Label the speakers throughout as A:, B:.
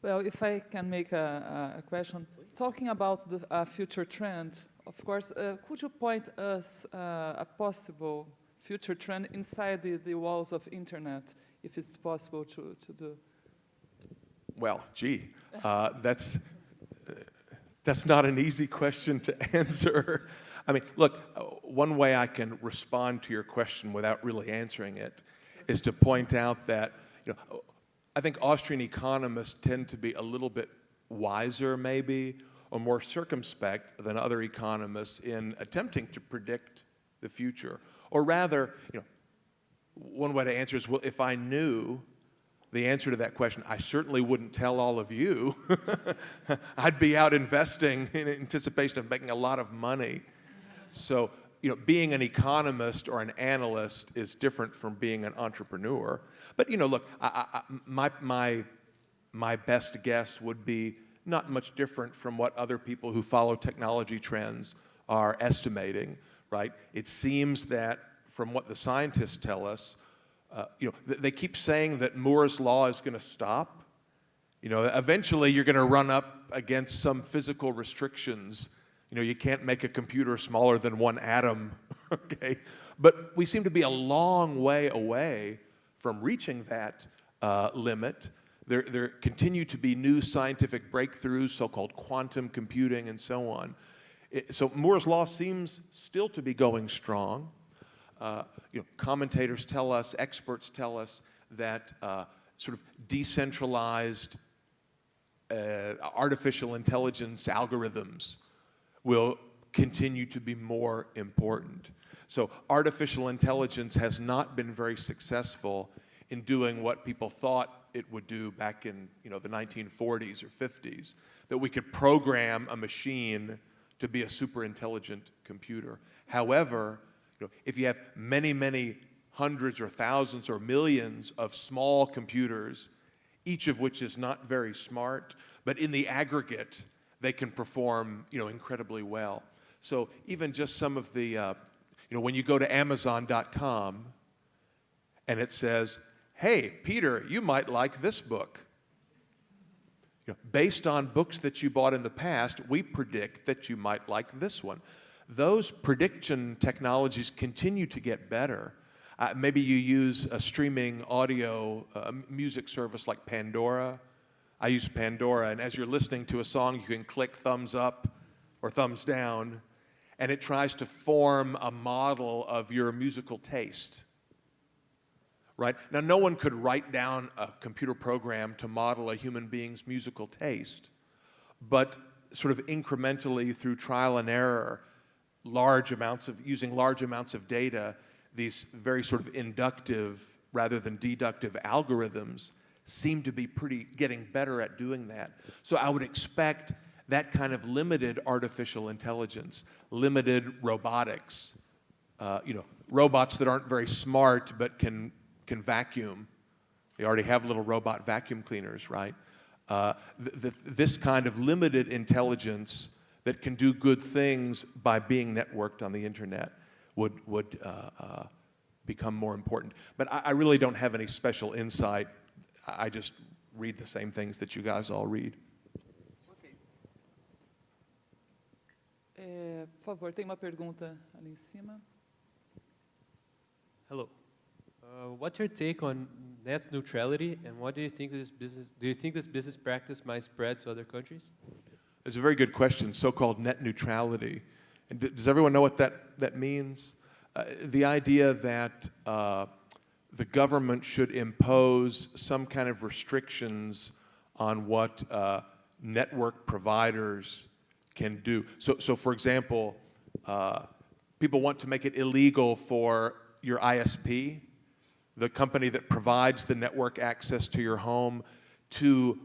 A: Well, if I can make a question, talking about the future trend, of course, could you point us a possible future trend inside the walls of internet, if it's possible to do?
B: Well, gee, that's not an easy question to answer. I mean, look, one way I can respond to your question without really answering it is to point out that, I think Austrian economists tend to be a little bit wiser, maybe, or more circumspect than other economists in attempting to predict the future. Or rather, one way to answer is, well, if I knew the answer to that question, I certainly wouldn't tell all of you. I'd be out investing in anticipation of making a lot of money. So, being an economist or an analyst is different from being an entrepreneur. But, look, my best guess would be not much different from what other people who follow technology trends are estimating, right? It seems that from what the scientists tell us, they keep saying that Moore's law is going to stop. Eventually you're going to run up against some physical restrictions. You can't make a computer smaller than one atom, okay? But we seem to be a long way away from reaching that limit. There continue to be new scientific breakthroughs, so-called quantum computing and so on. So Moore's law seems still to be going strong. Commentators tell us, experts tell us that sort of decentralized artificial intelligence algorithms will continue to be more important. So artificial intelligence has not been very successful in doing what people thought it would do back in the 1940s or 50s, that we could program a machine to be a super intelligent computer. However, if you have many, many hundreds or thousands or millions of small computers, each of which is not very smart, but in the aggregate, they can perform, incredibly well. So even just some of the, when you go to Amazon.com and it says, "Hey, Peter, you might like this book. Based on books that you bought in the past, we predict that you might like this one." Those prediction technologies continue to get better. Maybe you use a streaming audio music service like Pandora. I use Pandora, and as you're listening to a song, you can click thumbs up or thumbs down, and it tries to form a model of your musical taste. Right? Now, no one could write down a computer program to model a human being's musical taste, but sort of incrementally through trial and error, using large amounts of data, these very sort of inductive rather than deductive algorithms seem to be getting better at doing that. So I would expect that kind of limited artificial intelligence, limited robotics, robots that aren't very smart but can vacuum. They already have little robot vacuum cleaners, right? This kind of limited intelligence that can do good things by being networked on the internet would become more important. But I really don't have any special insight. I just read the same things that you guys all read.
A: Ok. Por favor, tem uma pergunta ali em cima.
C: Hello. What's your take on net neutrality, and what do you think this business practice might spread to other countries?
B: It's a very good question, so-called net neutrality. And does everyone know what that means? The idea that the government should impose some kind of restrictions on what network providers can do. So for example, people want to make it illegal for your ISP, the company that provides the network access to your home, to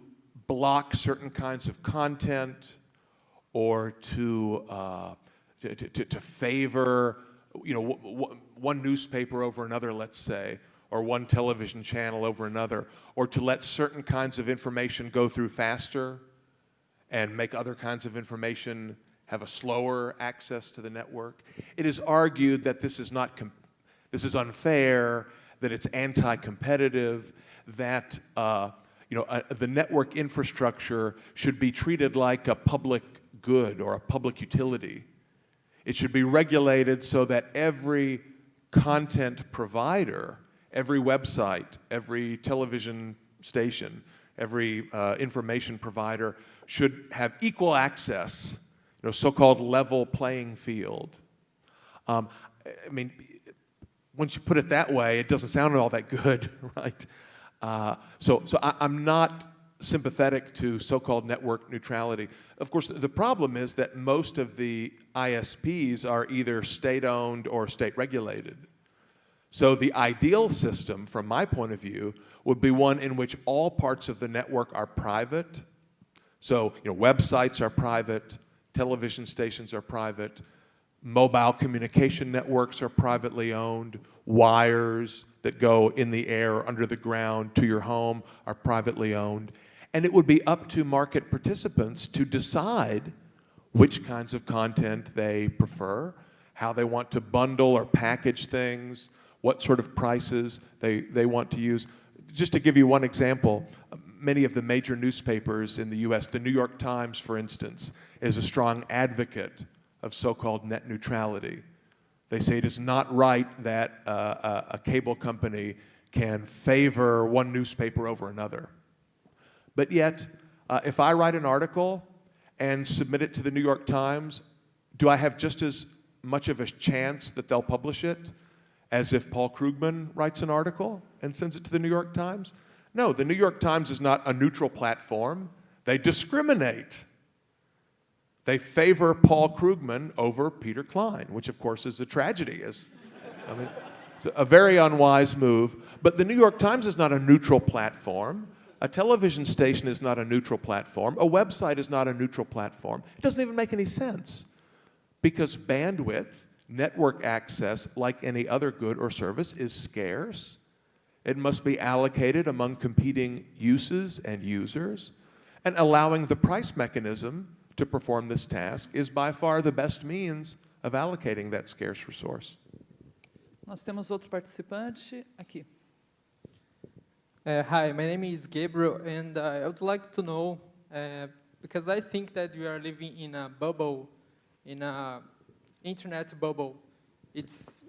B: block certain kinds of content or to favor one newspaper over another, let's say, or one television channel over another, or to let certain kinds of information go through faster and make other kinds of information have a slower access to the network. It is argued that this is unfair, that it's anti-competitive, that the network infrastructure should be treated like a public good or a public utility. It should be regulated so that every content provider, every website, every television station, every information provider should have equal access, so-called level playing field. I mean, once you put it that way, it doesn't sound all that good, right? So I'm not sympathetic to so-called network neutrality. Of course, the problem is that most of the ISPs are either state-owned or state-regulated. So the ideal system, from my point of view, would be one in which all parts of the network are private. So, websites are private, television stations are private, mobile communication networks are privately owned, wires that go in the air, under the ground, to your home are privately owned. And it would be up to market participants to decide which kinds of content they prefer, how they want to bundle or package things, what sort of prices they want to use. Just to give you one example, many of the major newspapers in the US, the New York Times, for instance, is a strong advocate of so-called net neutrality. They say it is not right that a cable company can favor one newspaper over another. But yet, if I write an article and submit it to the New York Times, do I have just as much of a chance that they'll publish it as if Paul Krugman writes an article and sends it to the New York Times? No, the New York Times is not a neutral platform. They discriminate. They favor Paul Krugman over Peter Klein, which of course is a tragedy. It's a very unwise move. But the New York Times is not a neutral platform. A television station is not a neutral platform. A website is not a neutral platform. It doesn't even make any sense, because bandwidth, network access, like any other good or service, is scarce. It must be allocated among competing uses and users, and allowing the price mechanism to perform this task is by far the best means of allocating that scarce resource.
A: Nós temos outro participante aqui.
D: Hi, my name is Gabriel, and I would like to know, because I think that we are living in a bubble, in a internet bubble. It's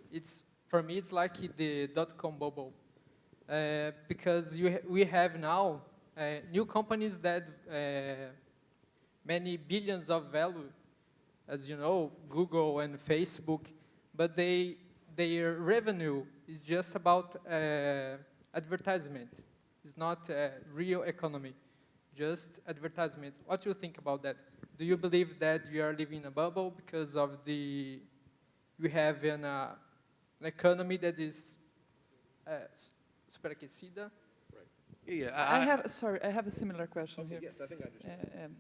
D: for me, it's like the dot-com bubble, because we have now new companies that many billions of value, as you know, Google and Facebook, but their revenue is just about advertisement. It's not real economy, just advertisement. What do you think about that? Do you believe that we are living in a bubble because of we have an economy that is superaquecida?
B: Yeah,
A: I have a similar question here.
B: Yes, I think I understand.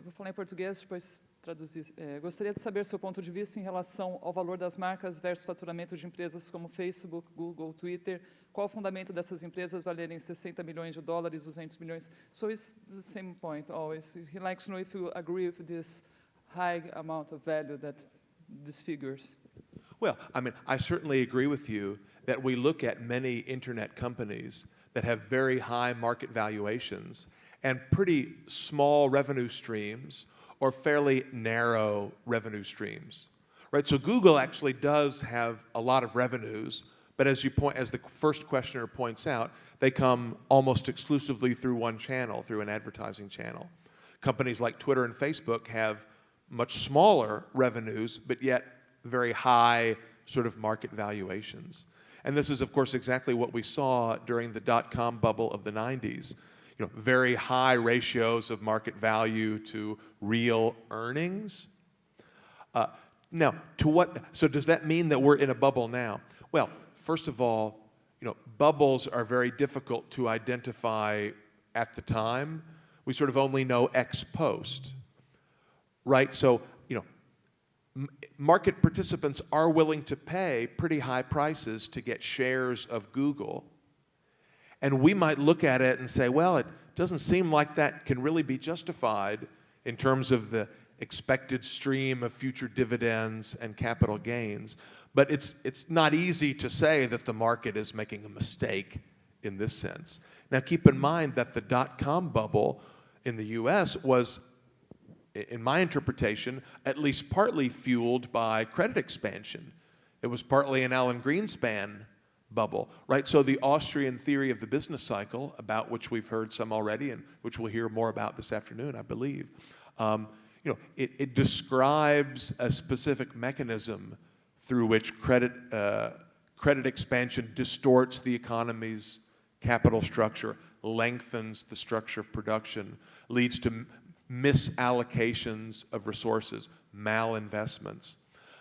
A: Vou falar em português, depois traduzir. Gostaria de saber seu ponto de vista em relação ao valor das marcas versus faturamento de empresas como Facebook, Google, Twitter. Qual o fundamento dessas empresas valerem 60 milhões de dólares, 200 milhões? So it's the same point always. He likes to know if you agree with this high amount of value that these figures.
B: Well, I mean, I certainly agree with you that we look at many internet companies that have very high market valuations and pretty small revenue streams or fairly narrow revenue streams, right? So Google actually does have a lot of revenues, but as the first questioner points out, they come almost exclusively through one channel, through an advertising channel. Companies like Twitter and Facebook have much smaller revenues, but yet very high sort of market valuations. And this is, of course, exactly what we saw during the dot-com bubble of the 90s. Very high ratios of market value to real earnings. Now, so does that mean that we're in a bubble now? Well, first of all, bubbles are very difficult to identify at the time. We sort of only know ex post, right? So, market participants are willing to pay pretty high prices to get shares of Google. And we might look at it and say, well, it doesn't seem like that can really be justified in terms of the expected stream of future dividends and capital gains. But it's not easy to say that the market is making a mistake in this sense. Now keep in mind that the dot-com bubble in the US was, in my interpretation, at least partly fueled by credit expansion. It was partly an Alan Greenspan bubble, right? So the Austrian theory of the business cycle, about which we've heard some already and which we'll hear more about this afternoon, I believe, it describes a specific mechanism through which credit expansion distorts the economy's capital structure, lengthens the structure of production, leads to misallocations of resources, malinvestments.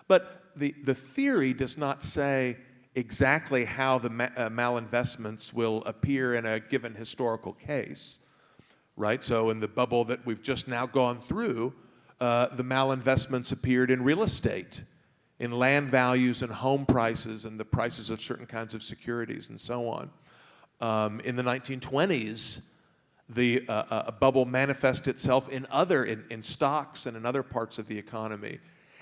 B: But the theory does not say exactly how the malinvestments will appear in a given historical case, right? So in the bubble that we've just now gone through, the malinvestments appeared in real estate, in land values and home prices and the prices of certain kinds of securities and so on. In the 1920s, the bubble manifested itself in stocks and in other parts of the economy.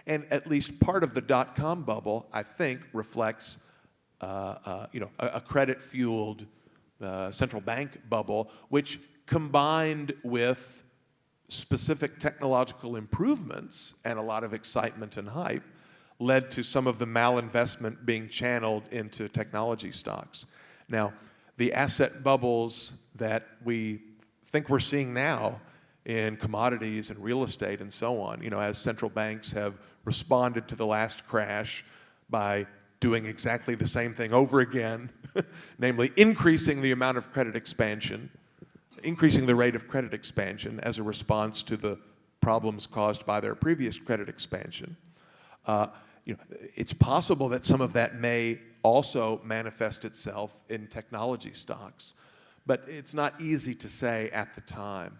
B: And at least part of the dot-com bubble, I think, reflects a credit-fueled central bank bubble, which combined with specific technological improvements and a lot of excitement and hype, led to some of the malinvestment being channeled into technology stocks. Now, the asset bubbles that we think we're seeing now in commodities and real estate and so on, as central banks have responded to the last crash by doing exactly the same thing over again, namely increasing the amount of credit expansion, increasing the rate of credit expansion as a response to the problems caused by their previous credit expansion. It's possible that some of that may also manifest itself in technology stocks, but it's not easy to say at the time.